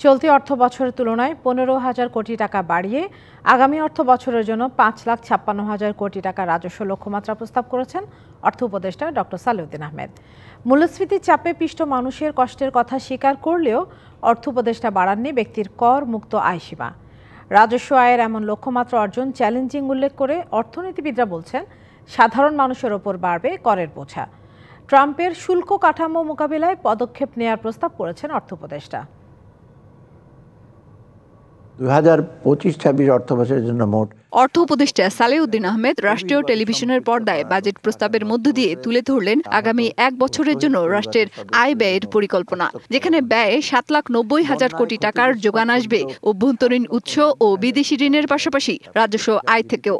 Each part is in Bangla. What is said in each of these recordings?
চলতি অর্থ বছরের তুলনায় 15,000 কোটি টাকা বাড়িয়ে আগামী অর্থ বছরের জন্য 5,56,000 কোটি টাকা রাজস্ব লক্ষ্যমাত্রা প্রস্তাব করেছেন অর্থ উপদেষ্টা ডক্টর সালেউদ্দিন আহমেদ। মূল্যস্ফীতির চাপে পিষ্ট মানুষের কষ্টের কথা স্বীকার করলেও অর্থ উপদেষ্টা বাড়াননি ব্যক্তির কর মুক্ত আয়সীমা। রাজস্ব আয়ের এমন লক্ষ্যমাত্রা অর্জন চ্যালেঞ্জিং উল্লেখ করে অর্থনীতিবিদরা বলছেন সাধারণ মানুষের ওপর বাড়বে করের বোঝা। ট্রাম্পের শুল্ক কাঠামো মোকাবিলায় পদক্ষেপ নেওয়ার প্রস্তাব করেছেন অর্থ উপদেষ্টা। 2025-26 অর্থবছরের জন্য মোট অর্থ উপদেষ্টা সালেউদ্দিন আহমেদ রাষ্ট্রীয় টেলিভিশনের পর্দায় বাজেট প্রস্তাবের মধ্য দিয়ে তুলে ধরলেন আগামী এক বছরের জন্য রাষ্ট্রের আয় ব্যয়ের পরিকল্পনা, যেখানে ব্যয়ে 7,90,000 কোটি টাকার যোগান আসবে অভ্যন্তরীণ উৎস ও বিদেশি ঋণের পাশাপাশি রাজস্ব আয় থেকেও।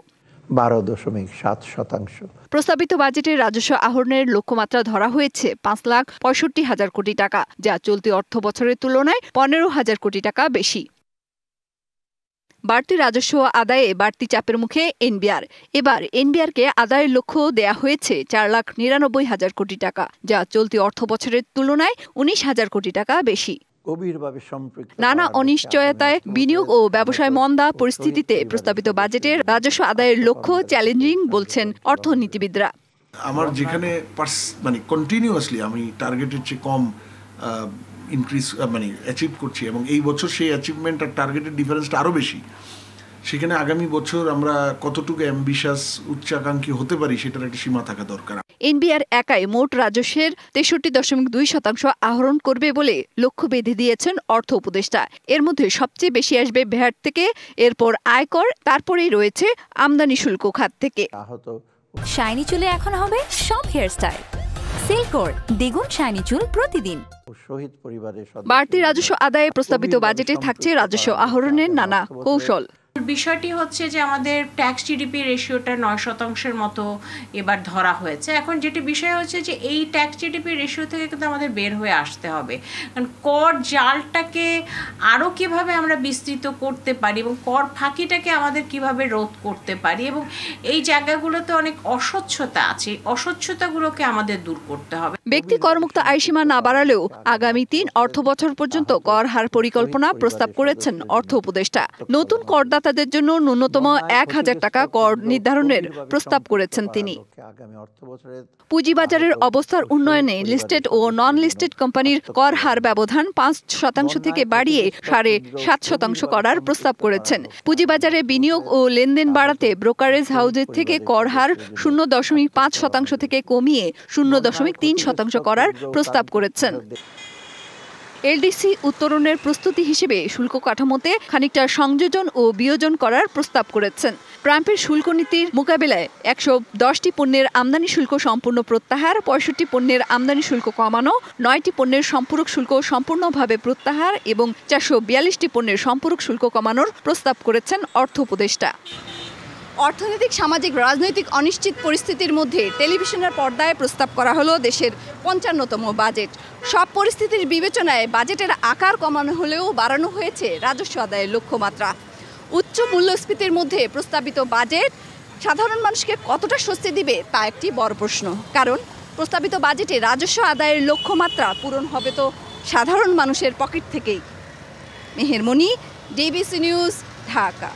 12.7%। প্রস্তাবিত বাজেটে রাজস্ব আহরণের লক্ষ্যমাত্রা ধরা হয়েছে 5,65,000 কোটি টাকা, যা চলতি অর্থ বছরের তুলনায় 15,000 কোটি টাকা বেশি। বাড়তি রাজস্ব আদায়ে বাড়তি চাপের মুখে এনবিআর। এবার এনবিআরকে আদায়ের লক্ষ্য দেয়া হয়েছে 4,99,000 কোটি টাকা, যা চলতি অর্থ বছরের তুলনায় 19,000 কোটি টাকা বেশি। নানা অনিশ্চয়তায় বিনিয়োগ ও ব্যবসায় মন্দা পরিস্থিতিতে প্রস্তাবিত বাজেটের রাজস্ব আদায়ের লক্ষ্য চ্যালেঞ্জিং বলছেন অর্থনীতিবিদরা। আমার যেখানে কন্টিনিউয়াসলি আমি টার্গেটের চেয়ে কম ইনক্রিজ অ্যাচিভ করছি এবং এই বছর সেই অ্যাচিভমেন্ট আর টার্গেটের ডিফারেন্সটা আরও বেশি, সেখানে আগামী বছর আমরা কতটুকু অ্যাম্বিশাস উচ্চাকাঙ্ক্ষী হতে পারি সেটার একটা সীমা থাকা দরকার। এনবিআর একাই মোট রাজস্বের 63.2% আহরণ করবে বলে লক্ষ্য বেঁধে দিয়েছেন অর্থ উপদেষ্টা। এর মধ্যে সবচেয়ে বেশি আসবে ভ্যাট থেকে, এরপর আয়কর, তারপরেই রয়েছে আমদানি শুল্ক খাত থেকে। শাইনি চুলে এখন হবে সব হেয়ারস্টাইল। সিল্কোর দ্বিগুণ শাইনি চুল প্রতিদিন। বাড়তি রাজস্ব আদায়ে প্রস্তাবিত বাজেটে থাকছে রাজস্ব আহরণের নানা কৌশল। বিষয়টি হচ্ছে যে আমাদের ট্যাক্স জিডিপি রেশিওটা 9% মতো এবার ধরা হয়েছে। এখন যেটি বিষয় হচ্ছে যে এই ট্যাক্স জিডিপি রেশিও থেকে কিন্তু আমাদের বের হয়ে আসতে হবে, কারণ কর জালটাকে আরও কিভাবে আমরা বিস্তৃত করতে পারি এবং কর ফাঁকিটাকে আমাদের কিভাবে রোধ করতে পারি, এবং এই জায়গাগুলোতে অনেক অস্বচ্ছতা আছে, অস্বচ্ছতাগুলোকে আমাদের দূর করতে হবে। ব্যক্তি করমুক্ত আয়সীমা না বাড়ালেও আগামী 3 অর্থ বছর পর্যন্ত কর হার পরিকল্পনা প্রস্তাব করেছেন অর্থ উপদেষ্টা। নতুন করদাতাদের জন্য ন্যূনতম 1,000 টাকা কর নির্ধারণের প্রস্তাব করেছেন তিনি। পুঁজিবাজারের অবস্থার উন্নয়নে লিস্টেড ও নন লিস্টেড কোম্পানির কর হার ব্যবধান 5% থেকে বাড়িয়ে 7.5% করার প্রস্তাব করেছেন। পুঁজিবাজারে বিনিয়োগ ও লেনদেন বাড়াতে ব্রোকারেজ হাউজের থেকে কর হার 0.5% থেকে কমিয়ে 0.3% করার প্রস্তাব করেছেন। এলডিসি উত্তরণের প্রস্তুতি হিসেবে শুল্ক কাঠামোতে খানিকটা সংযোজন ও বিয়োজন করার প্রস্তাব করেছেন। ট্রাম্পের শুল্ক নীতির মোকাবেলায় 110টি পণ্যের আমদানি শুল্ক সম্পূর্ণ প্রত্যাহার, 65 পণ্যের আমদানি শুল্ক কমানো, 9টি পণ্যের সম্পূরক শুল্ক সম্পূর্ণভাবে প্রত্যাহার এবং 442টি পণ্যের সম্পূরক শুল্ক কমানোর প্রস্তাব করেছেন অর্থ উপদেষ্টা। অর্থনৈতিক, সামাজিক, রাজনৈতিক অনিশ্চিত পরিস্থিতির মধ্যে টেলিভিশনের পর্দায় প্রস্তাব করা হলো দেশের 55তম বাজেট। সব পরিস্থিতির বিবেচনায় বাজেটের আকার কমানো হলেও বাড়ানো হয়েছে রাজস্ব আদায়ের লক্ষ্যমাত্রা। উচ্চ মূল্যস্ফীতির মধ্যে প্রস্তাবিত বাজেট সাধারণ মানুষকে কতটা স্বস্তি দিবে তা একটি বড় প্রশ্ন, কারণ প্রস্তাবিত বাজেটে রাজস্ব আদায়ের লক্ষ্যমাত্রা পূরণ হবে তো সাধারণ মানুষের পকেট থেকেই। মেহের মনি, ডিবিসি নিউজ, ঢাকা।